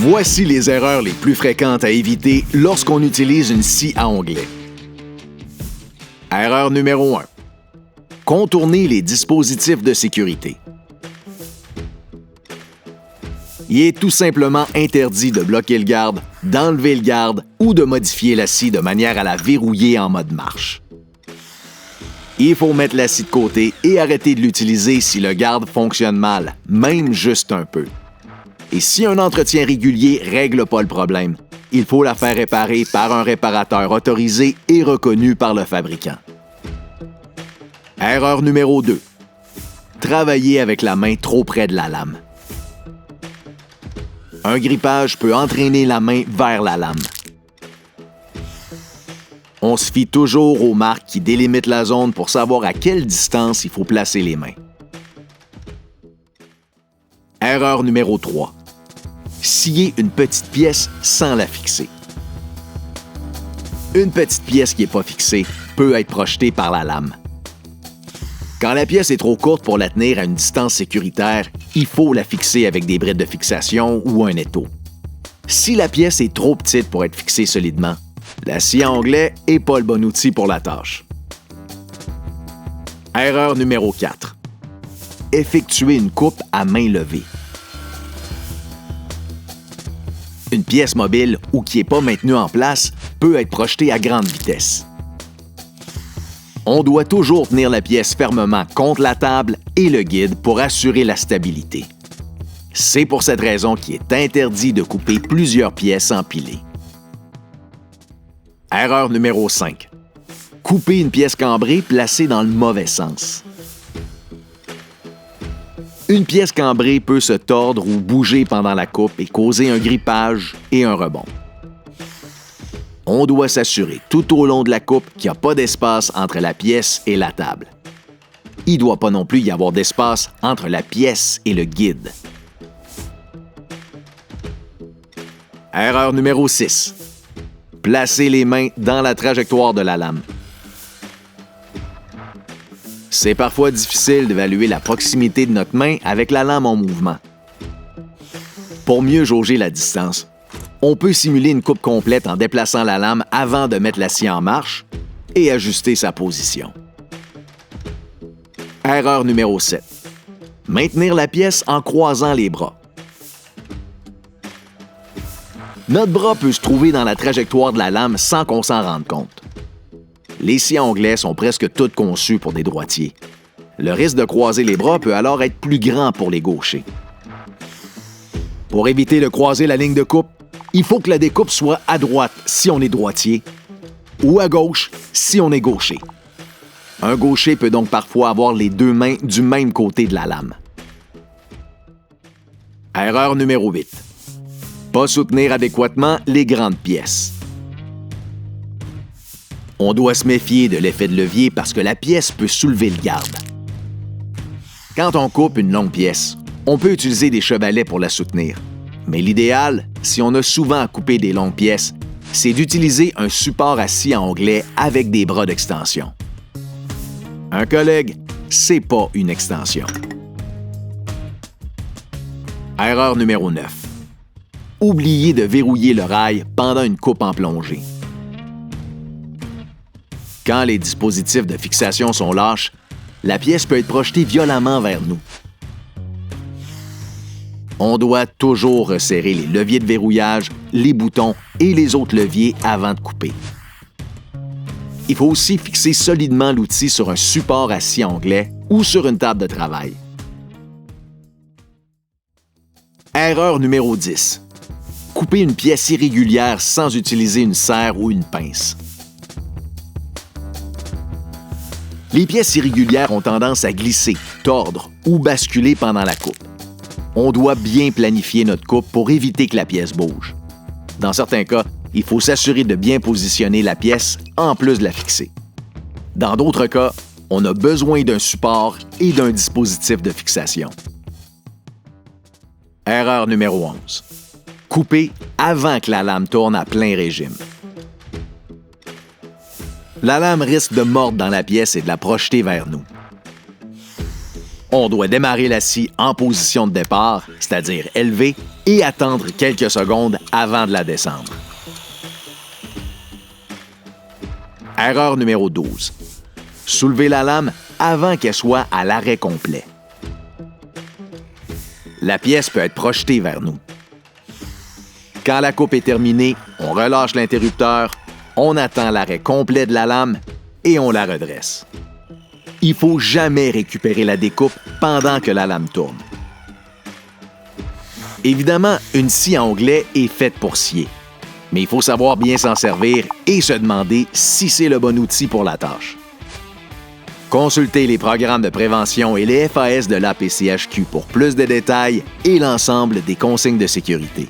Voici les erreurs les plus fréquentes à éviter lorsqu'on utilise une scie à onglet. Erreur numéro 1. Contourner les dispositifs de sécurité. Il est tout simplement interdit de bloquer le garde, d'enlever le garde ou de modifier la scie de manière à la verrouiller en mode marche. Il faut mettre la scie de côté et arrêter de l'utiliser si le garde fonctionne mal, même juste un peu. Et si un entretien régulier ne règle pas le problème, il faut la faire réparer par un réparateur autorisé et reconnu par le fabricant. Erreur numéro 2. Travailler avec la main trop près de la lame. Un grippage peut entraîner la main vers la lame. On se fie toujours aux marques qui délimitent la zone pour savoir à quelle distance il faut placer les mains. Erreur numéro 3. Scier une petite pièce sans la fixer. Une petite pièce qui n'est pas fixée peut être projetée par la lame. Quand la pièce est trop courte pour la tenir à une distance sécuritaire, il faut la fixer avec des brides de fixation ou un étau. Si la pièce est trop petite pour être fixée solidement, la scie à onglet n'est pas le bon outil pour la tâche. Erreur numéro 4. Effectuer une coupe à main levée. Une pièce mobile ou qui n'est pas maintenue en place peut être projetée à grande vitesse. On doit toujours tenir la pièce fermement contre la table et le guide pour assurer la stabilité. C'est pour cette raison qu'il est interdit de couper plusieurs pièces empilées. Erreur numéro 5. Couper une pièce cambrée placée dans le mauvais sens. Une pièce cambrée peut se tordre ou bouger pendant la coupe et causer un grippage et un rebond. On doit s'assurer tout au long de la coupe qu'il n'y a pas d'espace entre la pièce et la table. Il ne doit pas non plus y avoir d'espace entre la pièce et le guide. Erreur numéro 6. Placer les mains dans la trajectoire de la lame. C'est parfois difficile d'évaluer la proximité de notre main avec la lame en mouvement. Pour mieux jauger la distance, on peut simuler une coupe complète en déplaçant la lame avant de mettre la scie en marche et ajuster sa position. Erreur numéro 7. Maintenir la pièce en croisant les bras. Notre bras peut se trouver dans la trajectoire de la lame sans qu'on s'en rende compte. Les scies à onglet sont presque toutes conçues pour des droitiers. Le risque de croiser les bras peut alors être plus grand pour les gauchers. Pour éviter de croiser la ligne de coupe, il faut que la découpe soit à droite si on est droitier ou à gauche si on est gaucher. Un gaucher peut donc parfois avoir les deux mains du même côté de la lame. Erreur numéro 8. Pas soutenir adéquatement les grandes pièces. On doit se méfier de l'effet de levier parce que la pièce peut soulever le garde. Quand on coupe une longue pièce, on peut utiliser des chevalets pour la soutenir. Mais l'idéal, si on a souvent à couper des longues pièces, c'est d'utiliser un support à scie à onglet avec des bras d'extension. Un collègue, c'est pas une extension. Erreur numéro 9. Oublier de verrouiller le rail pendant une coupe en plongée. Quand les dispositifs de fixation sont lâches, la pièce peut être projetée violemment vers nous. On doit toujours resserrer les leviers de verrouillage, les boutons et les autres leviers avant de couper. Il faut aussi fixer solidement l'outil sur un support à scie à onglet ou sur une table de travail. Erreur numéro 10. Couper une pièce irrégulière sans utiliser une serre ou une pince. Les pièces irrégulières ont tendance à glisser, tordre ou basculer pendant la coupe. On doit bien planifier notre coupe pour éviter que la pièce bouge. Dans certains cas, il faut s'assurer de bien positionner la pièce en plus de la fixer. Dans d'autres cas, on a besoin d'un support et d'un dispositif de fixation. Erreur numéro 11. Couper avant que la lame tourne à plein régime. La lame risque de mordre dans la pièce et de la projeter vers nous. On doit démarrer la scie en position de départ, c'est-à-dire élevée, et attendre quelques secondes avant de la descendre. Erreur numéro 12. Soulevez la lame avant qu'elle soit à l'arrêt complet. La pièce peut être projetée vers nous. Quand la coupe est terminée, on relâche l'interrupteur, on attend l'arrêt complet de la lame et on la redresse. Il ne faut jamais récupérer la découpe pendant que la lame tourne. Évidemment, une scie à onglet est faite pour scier, mais il faut savoir bien s'en servir et se demander si c'est le bon outil pour la tâche. Consultez les programmes de prévention et les FAS de l'APCHQ pour plus de détails et l'ensemble des consignes de sécurité.